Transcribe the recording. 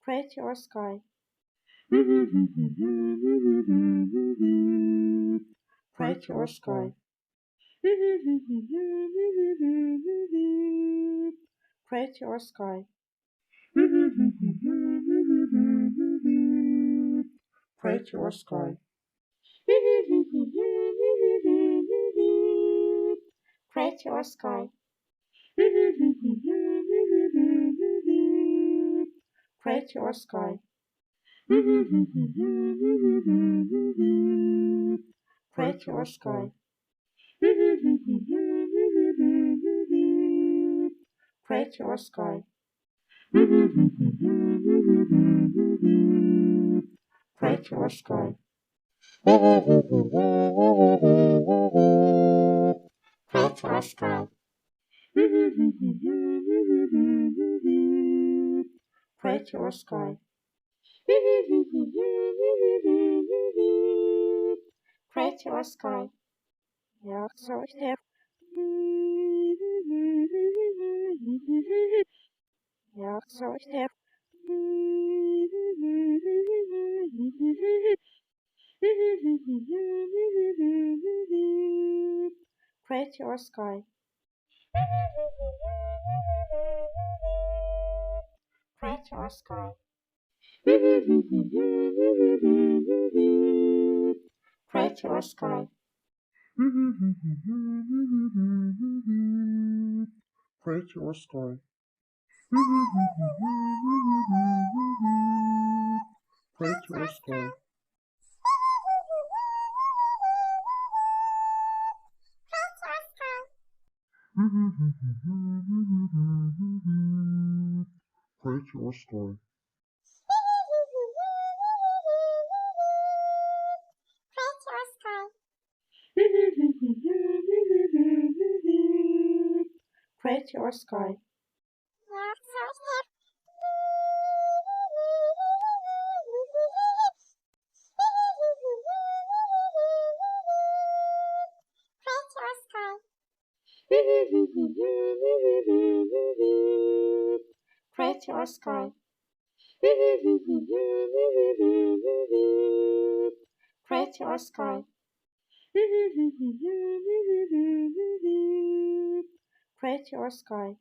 Create your sky. Create your sky. Create your sky. Create your sky. Create your sky. Create your sky. Create your sky. Create your sky. Create your sky. Create your sky. Create your sky. Create your sky. Ja, so ich helfe. Ja, so ich helfe. Create your sky. Create your sky. Create your sky. Create your sky. Create your sky. Create your sky. Create your sky. Create your sky. Create your sky. Create your sky.